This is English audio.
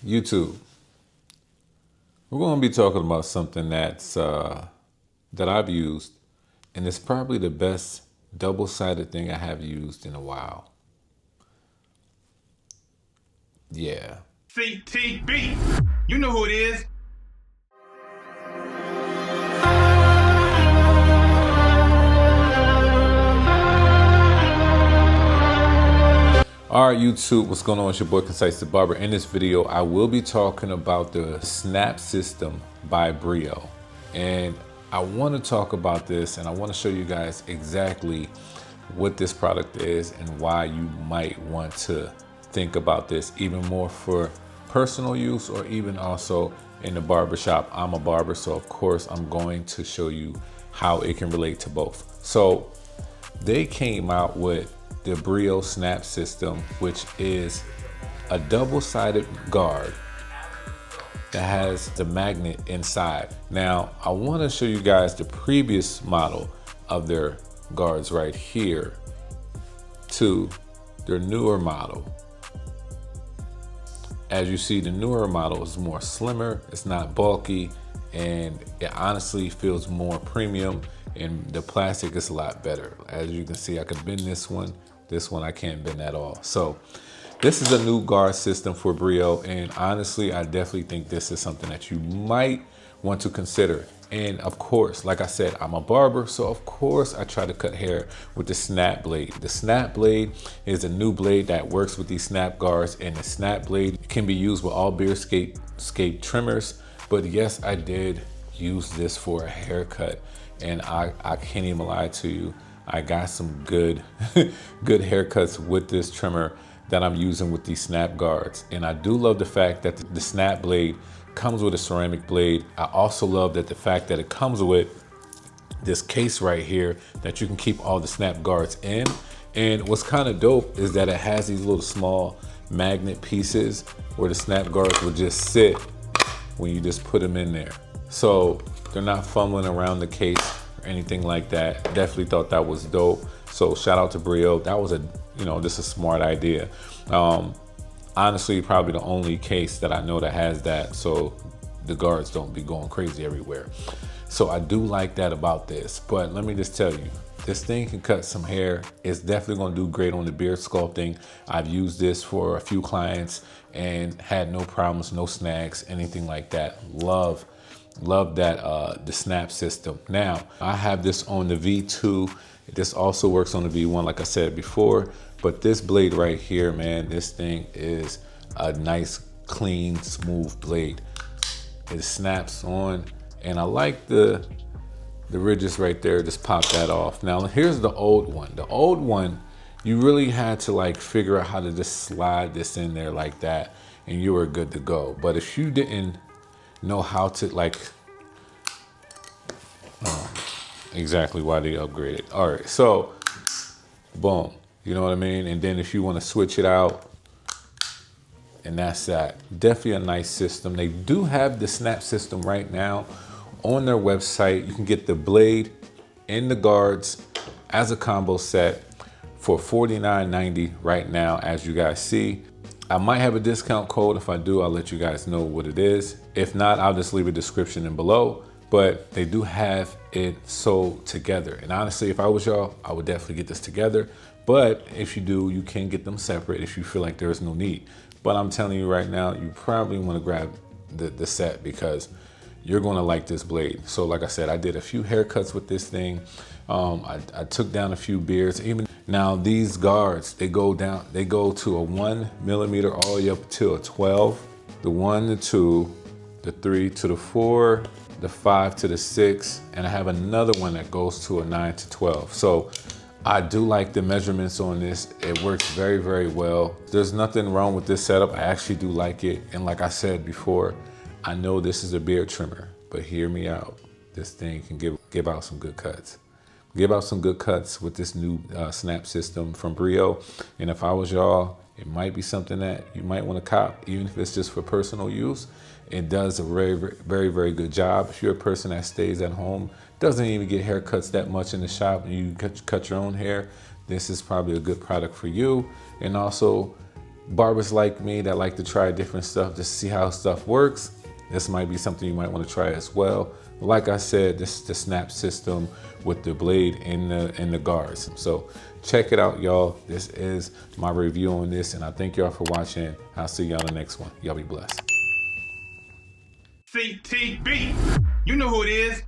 YouTube. We're going to be talking about something that I've used, and it's probably the best double-sided thing I have used in a while. Yeah. CTB. You know who it is. All right, YouTube, what's going on? It's your boy Concise the Barber. In this video, I will be talking about the Snap System by Brio. And I want to talk about this, and I want to show you guys exactly what this product is and why you might want to think about this even more for personal use or even also in the barbershop. I'm a barber, so of course I'm going to show you how it can relate to both. So they came out with the Brio Snap System, which is a double-sided guard that has the magnet inside. Now, I want to show you guys the previous model of their guards right here to their newer model. As you see, the newer model is more slimmer, it's not bulky, and it honestly feels more premium, and the plastic is a lot better. As you can see, I can bend this one I can't bend at all. So this is a new guard system for Brio, and honestly, I definitely think this is something that you might want to consider. And of course, like I said, I'm a barber, so of course I try to cut hair with the Snap Blade. The Snap Blade is a new blade that works with these snap guards, and the Snap Blade can be used with all beard-scape trimmers. But yes, I did use this for a haircut, and I can't even lie to you, I got some good good haircuts with this trimmer that I'm using with these snap guards. And I do love the fact that the Snap Blade comes with a ceramic blade. I also love that the fact that it comes with this case right here that you can keep all the snap guards in. And what's kind of dope is that it has these little small magnet pieces where the snap guards will just sit when you just put them in there. So they're not fumbling around the case or anything like that. Definitely thought that was dope. So shout out to Brio. That was just a smart idea. Honestly, probably the only case that I know that has that, so the guards don't be going crazy everywhere. So I do like that about this. But let me just tell you, this thing can cut some hair. It's definitely going to do great on the beard sculpting. I've used this for a few clients and had no problems, no snags, anything like that. Love that the Snap System. Now, I have this on the V2. This also works on the V1, like I said before. But this blade right here, man, this thing is a nice, clean, smooth blade. It snaps on, and I like the ridges right there. Just pop that off. Now, here's the old one. The old one, you really had to like figure out how to just slide this in there like that, and you were good to go. But if you didn't know how to exactly why they upgraded. All right, so boom, you know what I mean? And then if you want to switch it out, and that's that. Definitely a nice system. They do have the Snap System right now on their website. You can get the blade and the guards as a combo set for $49.90 right now, as you guys see. I might have a discount code. If I do, I'll let you guys know what it is. If not, I'll just leave a description in below. But they do have it sold together. And honestly, if I was y'all, I would definitely get this together. But if you do, you can get them separate if you feel like there's no need. But I'm telling you right now, you probably want to grab the set because you're going to like this blade. So like I said, I did a few haircuts with this thing. I took down a few beards. Even now, these guards, they go to a 1 millimeter all the way up to a 12, the 1 to 2, the 3 to the 4, the 5 to the 6, and I have another one that goes to a 9 to 12. So I do like the measurements on this. It works very, very well. There's nothing wrong with this setup. I actually do like it. And like I said before, I know this is a beard trimmer, but hear me out. This thing can give out some good cuts. Give out some good cuts with this new Snap System from Brio. And if I was y'all, it might be something that you might want to cop, even if it's just for personal use. It does a very, very, very good job. If you're a person that stays at home, doesn't even get haircuts that much in the shop, and you cut your own hair, this is probably a good product for you. And also, barbers like me that like to try different stuff just to see how stuff works, this might be something you might want to try as well. Like I said, this is the snap system with the blade and the guards. So check it out, y'all. This is my review on this, and I thank y'all for watching. I'll see y'all in the next one. Y'all be blessed. CTB. You know who it is.